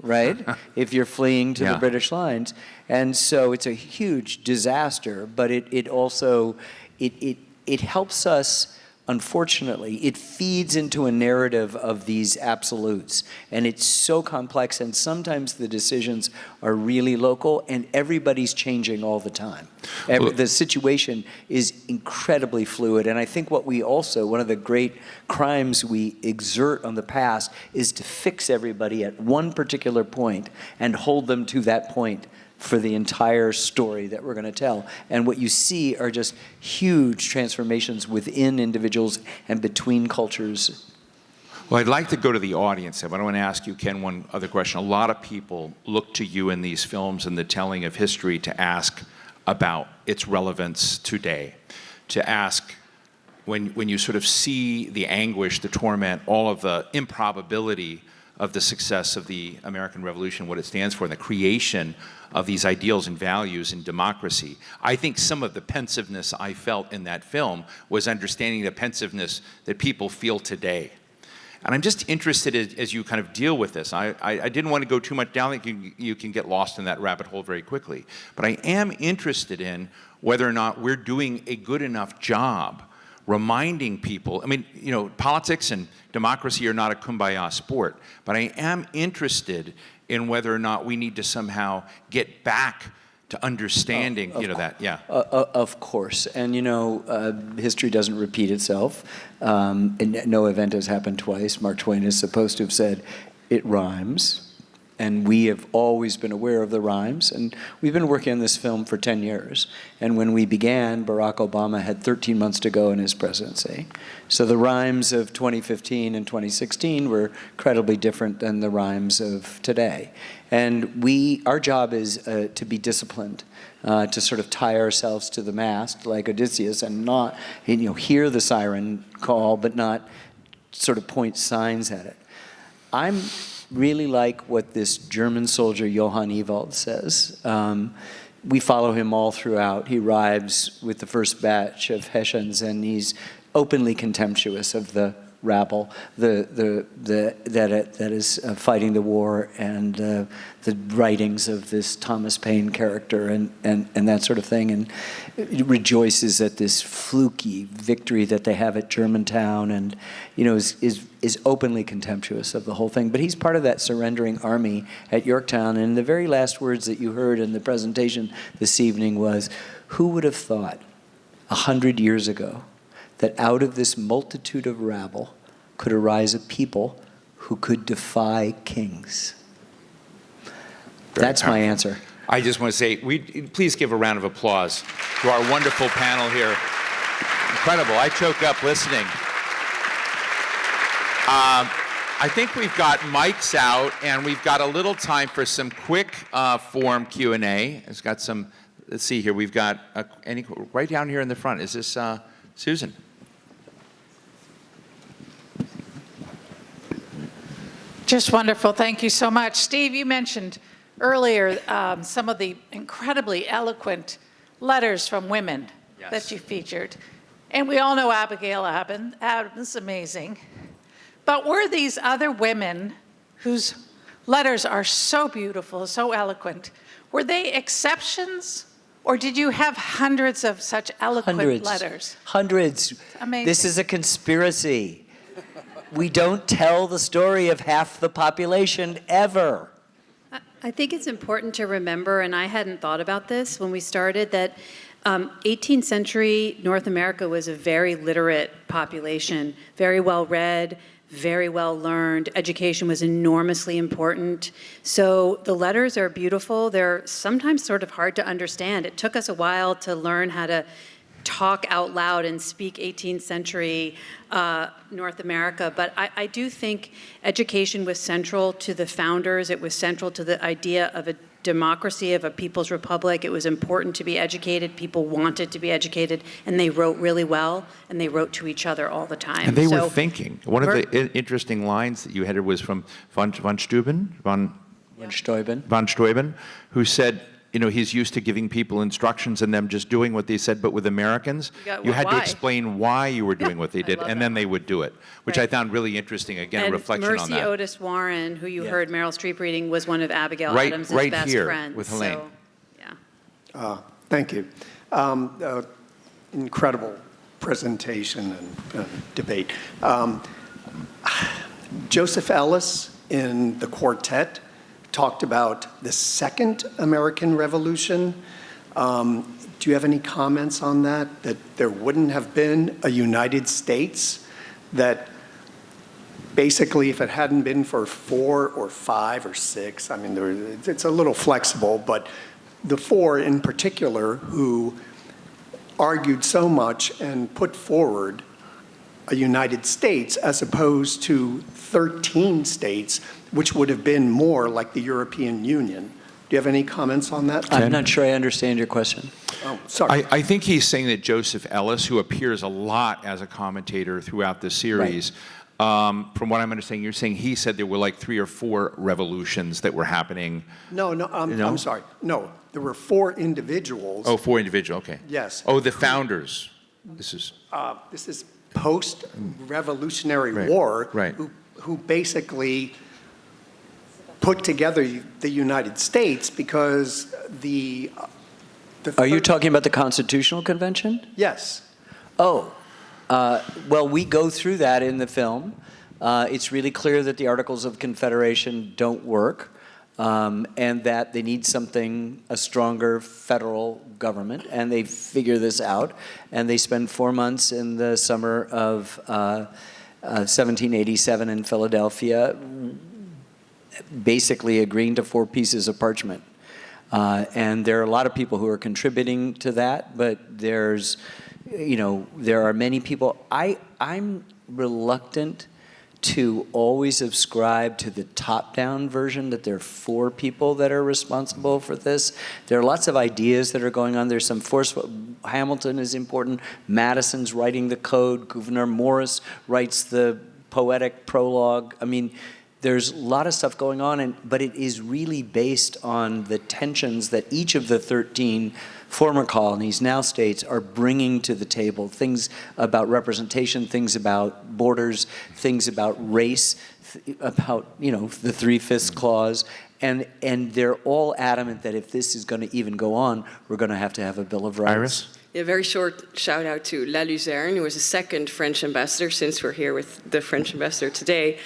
right? If you're fleeing to the British lines. And so it's a huge disaster, but it also, it helps us, unfortunately, it feeds into a narrative of these absolutes. And it's so complex, and sometimes the decisions are really local, and everybody's changing all the time. The situation is incredibly fluid, and I think one of the great crimes we exert on the past is to fix everybody at one particular point and hold them to that point for the entire story that we're going to tell. And what you see are just huge transformations within individuals and between cultures. Well, I'd like to go to the audience, but I want to ask you, Ken, one other question. A lot of people look to you in these films and the telling of history to ask about its relevance today, to ask when you sort of see the anguish, the torment, all of the improbability of the success of the American Revolution, what it stands for, and the creation of these ideals and values in democracy. I think some of the pensiveness I felt in that film was understanding the pensiveness that people feel today. And I'm just interested as you kind of deal with this. I didn't want to go too much down. I think you can get lost in that rabbit hole very quickly. But I am interested in whether or not we're doing a good enough job reminding people. I mean, you know, politics and democracy are not a kumbaya sport, but I am interested in whether or not we need to somehow get back to understanding, Of course. And, history doesn't repeat itself. And no event has happened twice. Mark Twain is supposed to have said, it rhymes. And we have always been aware of the rhymes. And we've been working on this film for 10 years. And when we began, Barack Obama had 13 months to go in his presidency. So the rhymes of 2015 and 2016 were incredibly different than the rhymes of today. And our job is to be disciplined, to sort of tie ourselves to the mast like Odysseus and not, hear the siren call, but not sort of point signs at it. I'm really like what this German soldier Johann Ewald says. We follow him all throughout. He arrives with the first batch of Hessians, and he's openly contemptuous of the rabble that is fighting the war, and the writings of this Thomas Paine character and that sort of thing, and rejoices at this fluky victory that they have at Germantown, and is openly contemptuous of the whole thing. But he's part of that surrendering army at Yorktown, and the very last words that you heard in the presentation this evening was, who would have thought 100 years ago that out of this multitude of rabble could arise a people who could defy kings? That's my answer. I just want to say, please give a round of applause to our wonderful panel here. Incredible. I choke up listening. I think we've got mics out, and we've got a little time for some quick form Q&A. It's got some, let's see here, we've got, right down here in the front. Is this Susan? Just wonderful. Thank you so much. Steve, you mentioned earlier some of the incredibly eloquent letters from women that you featured. And we all know Abigail Adams, amazing. But were these other women whose letters are so beautiful, so eloquent, were they exceptions? Or did you have hundreds of such eloquent letters? Hundreds. Amazing. This is a conspiracy. We don't tell the story of half the population ever. I think it's important to remember, and I hadn't thought about this when we started, that 18th century North America was a very literate population, very well read, very well learned. Education was enormously important. So the letters are beautiful. They're sometimes sort of hard to understand. It took us a while to learn how to talk out loud and speak 18th century North America. But I do think education was central to the founders. It was central to the idea of a democracy, of a people's republic. It was important to be educated. People wanted to be educated, and they wrote really well, and they wrote to each other all the time. And they were thinking. One of the interesting lines that you had was from von Steuben, who said, you know, he's used to giving people instructions and them just doing what they said, but with Americans, you had to explain why you were doing what they did, and then they would do it, which I found really interesting. Again, and a reflection on that. Mercy Otis Warren, who you heard Meryl Streep reading, was one of Abigail Adams' right best here friends. with Helene. So, yeah. Thank you. Incredible presentation and debate. Joseph Ellis in the quartet talked about the Second American Revolution. Do you have any comments on that? That there wouldn't have been a United States, that basically if it hadn't been for 4 or 5 or 6, I mean, it's a little flexible, but the 4 in particular who argued so much and put forward a United States as opposed to 13 states, which would have been more like the European Union. Do you have any comments on that? I'm not sure I understand your question. Oh, sorry. I think he's saying that Joseph Ellis, who appears a lot as a commentator throughout the series, from what I'm understanding, you're saying he said there were like 3 or 4 revolutions that were happening. No, I'm sorry. No, there were 4 individuals. Oh, 4 individual, okay. Yes. Oh, the founders. This is post-Revolutionary War, who basically put together the United States because the Are you talking about the Constitutional Convention? Yes. Oh, well, we go through that in the film. It's really clear that the Articles of Confederation don't work, and that they need a stronger federal government, and they figure this out, and they spend 4 months in the summer of 1787 in Philadelphia basically agreeing to 4 pieces of parchment. And there are a lot of people who are contributing to that, but there are many people. I'm reluctant to always ascribe to the top-down version that there are 4 people that are responsible for this. There are lots of ideas that are going on. There's some forceful. Hamilton is important. Madison's writing the code. Gouverneur Morris writes the poetic prologue. I mean, there's a lot of stuff going on, but it is really based on the tensions that each of the 13 former colonies, now states, are bringing to the table. Things about representation, things about borders, things about race, about, the 3/5 clause. And they're all adamant that if this is going to even go on, we're going to have a Bill of Rights. Iris? A very short shout out to La Luzerne, who was the second French ambassador, since we're here with the French ambassador today.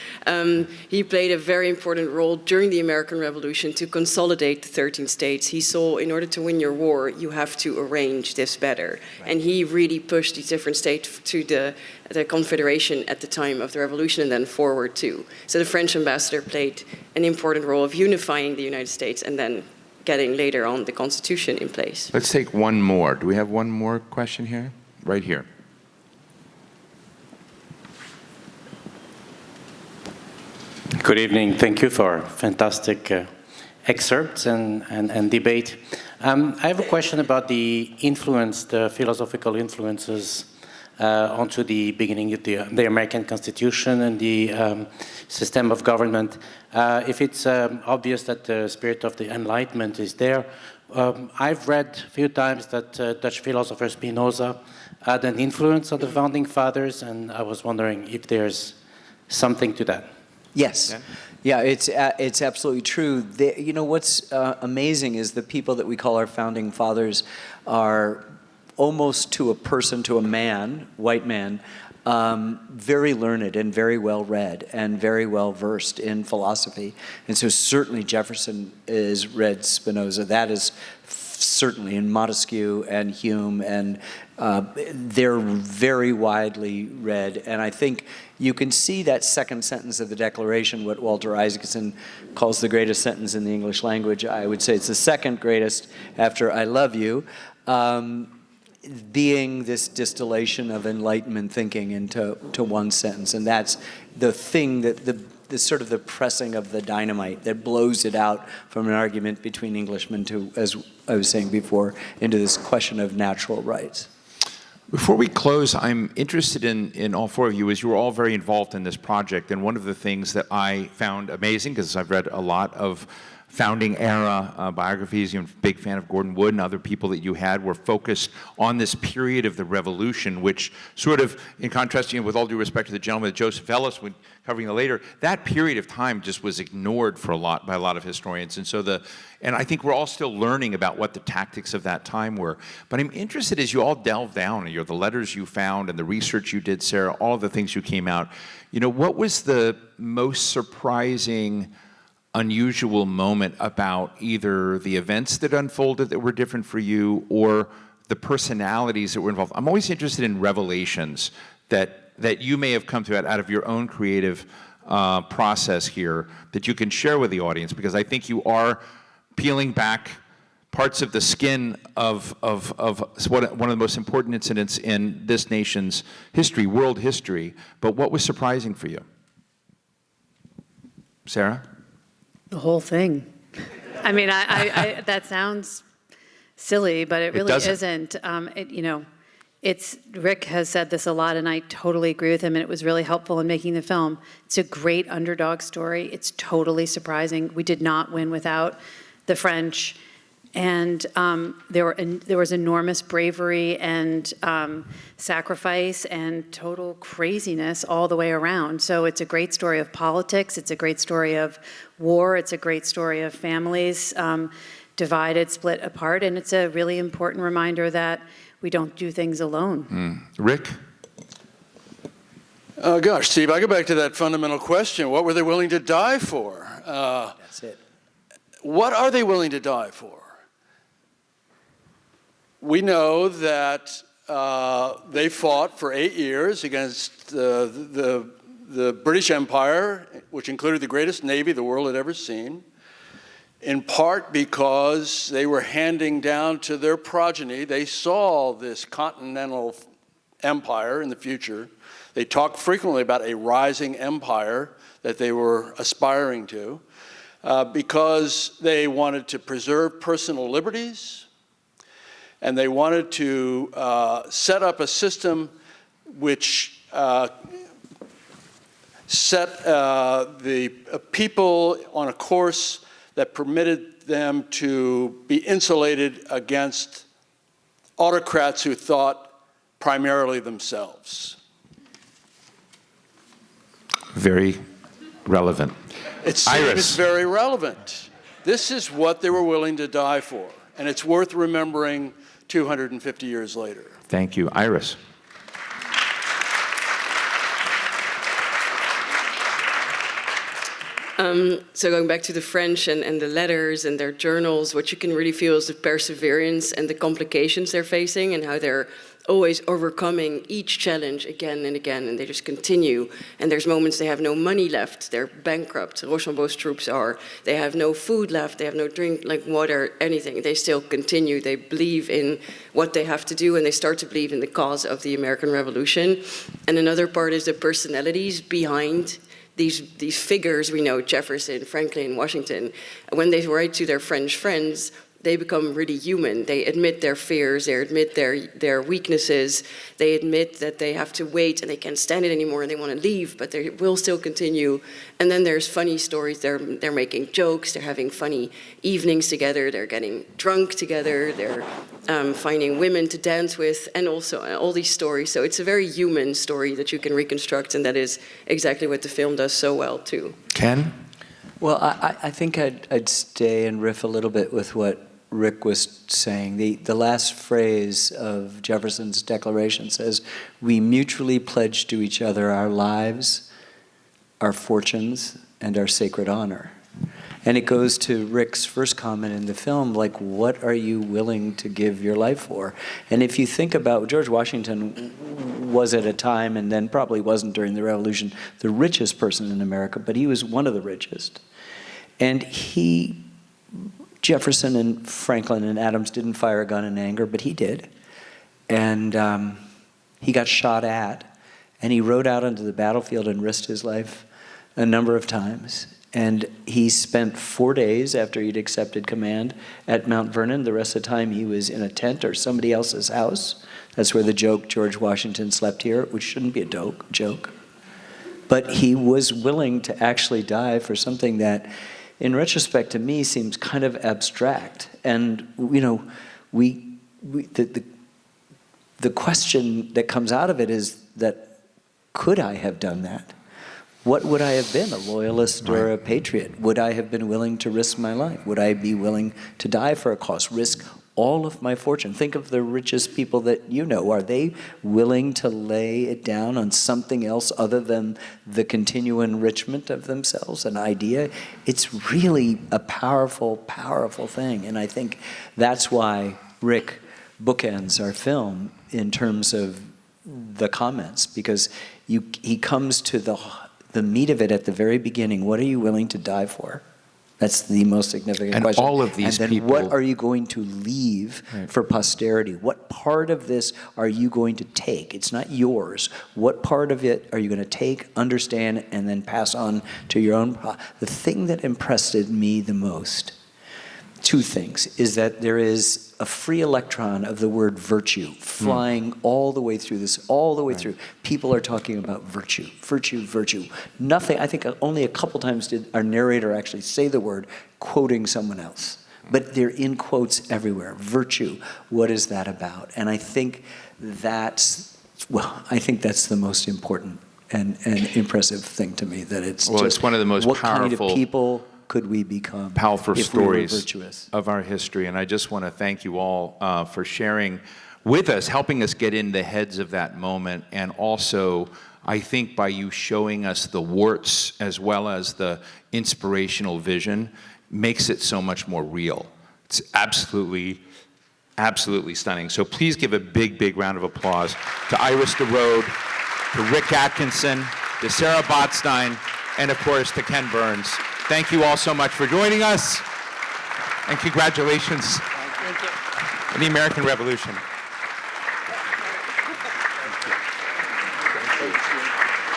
He played a very important role during the American Revolution to consolidate the 13 states. He saw in order to win your war, you have to arrange this better. Right. And he really pushed these different states to the Confederation at the time of the Revolution and then forward too. So the French ambassador played an important role of unifying the United States and then getting later on the Constitution in place. Let's take one more. Do we have one more question here? Right here. Good evening. Thank you for fantastic excerpts and debate. I have a question about the influence, the philosophical influences onto the beginning of the American Constitution and the system of government. If it's obvious that the spirit of the Enlightenment is there, I've read a few times that Dutch philosopher Spinoza had an influence on the founding fathers, and I was wondering if there's something to that. Yes. Yeah, it's absolutely true. You know, what's amazing is the people that we call our founding fathers are almost to a person, to a man, white man, very learned and very well read and very well versed in philosophy. And so certainly Jefferson is read Spinoza. That is certainly in Montesquieu and Hume, and they're very widely read. And I think you can see that second sentence of the Declaration, what Walter Isaacson calls the greatest sentence in the English language. I would say it's the second greatest after I love you, being this distillation of Enlightenment thinking into one sentence. And that's the thing that the sort of the pressing of the dynamite that blows it out from an argument between Englishmen to, as I was saying before, into this question of natural rights. Before we close, I'm interested in all four of you, as you were all very involved in this project, and one of the things that I found amazing, because I've read a lot of founding era biographies, I'm a big fan of Gordon Wood and other people that you had, were focused on this period of the revolution, which sort of, in contrast, with all due respect to the gentleman, Joseph Ellis, when covering it later, that period of time just was ignored by a lot of historians. And so and I think we're all still learning about what the tactics of that time were. But I'm interested, as you all delve down, the letters you found and the research you did, Sarah, all the things you came out, what was the most surprising, unusual moment about either the events that unfolded that were different for you or the personalities that were involved? I'm always interested in revelations that you may have come to out of your own creative process here that you can share with the audience, because I think you are peeling back parts of the skin of one of the most important incidents in this nation's history, world history. But what was surprising for you? Sarah? The whole thing. I mean, I that sounds silly, but it really isn't. Rick has said this a lot, and I totally agree with him, and it was really helpful in making the film. It's a great underdog story. It's totally surprising. We did not win without the French, and there was enormous bravery and sacrifice and total craziness all the way around. So it's a great story of politics. It's a great story of war. It's a great story of families divided, split apart, and it's a really important reminder that we don't do things alone. Rick? Gosh, Steve, I go back to that fundamental question. What were they willing to die for? That's it. What are they willing to die for? We know that they fought for 8 years against the British Empire, which included the greatest navy the world had ever seen, in part because they were handing down to their progeny. They saw this continental empire in the future. They talked frequently about a rising empire that they were aspiring to because they wanted to preserve personal liberties, and they wanted to set up a system which set the people on a course that permitted them to be insulated against autocrats who thought primarily themselves. Very relevant. It seems very relevant. This is what they were willing to die for, and it's worth remembering 250 years later. Thank you. Iris? So going back to the French and the letters and their journals, what you can really feel is the perseverance and the complications they're facing and how they're always overcoming each challenge again and again, and they just continue. And there's moments they have no money left, they're bankrupt. Rochambeau's troops are. They have no food left, they have no drink, like water, anything. They still continue. They believe in what they have to do, and they start to believe in the cause of the American Revolution. And another part is the personalities behind these figures, we know Jefferson, Franklin, Washington, when they write to their French friends, they become really human. They admit their fears, they admit their weaknesses, they admit that they have to wait and they can't stand it anymore and they want to leave, but they will still continue. And then there's funny stories, they're making jokes, they're having funny evenings together, they're getting drunk together, they're finding women to dance with, and also all these stories. So it's a very human story that you can reconstruct, and that is exactly what the film does so well too. Ken? Well, I think I'd stay and riff a little bit with what Rick was saying. The last phrase of Jefferson's Declaration says, "We mutually pledge to each other our lives, our fortunes, and our sacred honor." And it goes to Rick's first comment in the film, like, what are you willing to give your life for? And if you think about, George Washington was at a time, and then probably wasn't during the Revolution, the richest person in America, but he was one of the richest. And Jefferson and Franklin and Adams didn't fire a gun in anger, but he did. And he got shot at, and he rode out onto the battlefield and risked his life a number of times. And he spent 4 days after he'd accepted command at Mount Vernon. The rest of the time he was in a tent or somebody else's house. That's where the joke, George Washington slept here, which shouldn't be a joke. But he was willing to actually die for something that, in retrospect, to me, seems kind of abstract. And, you know, the question that comes out of it is that, could I have done that? What would I have been, a loyalist or a patriot? Would I have been willing to risk my life? Would I be willing to die for a cause, risk all of my fortune? Think of the richest people that you know. Are they willing to lay it down on something else other than the continual enrichment of themselves, an idea? It's really a powerful, powerful thing. And I think that's why Rick bookends our film in terms of the comments, because he comes to the meat of it at the very beginning. What are you willing to die for? That's the most significant question. And all of these and then people, what are you going to leave for posterity? What part of this are you going to take? It's not yours. What part of it are you going to take, understand, and then pass on to your own? The thing that impressed me the most, two things, is that there is a free electron of the word virtue flying all the way through this, all the way through. People are talking about virtue, virtue, virtue. Nothing, I think only a couple times did our narrator actually say the word, quoting someone else. But they're in quotes everywhere. Virtue, what is that about? And I think that's the most important and impressive thing to me, that it's it's one of the most what powerful, kind of people could we become powerful if stories we were virtuous of our history. And I just want to thank you all for sharing with us, helping us get in the heads of that moment, and also, I think, by you showing us the warts as well as the inspirational vision, makes it so much more real. It's absolutely, absolutely stunning. So please give a big, big round of applause to Iris DeRode, to Rick Atkinson, to Sarah Botstein, and of course to Ken Burns. Thank you all so much for joining us, and congratulations on the American Revolution.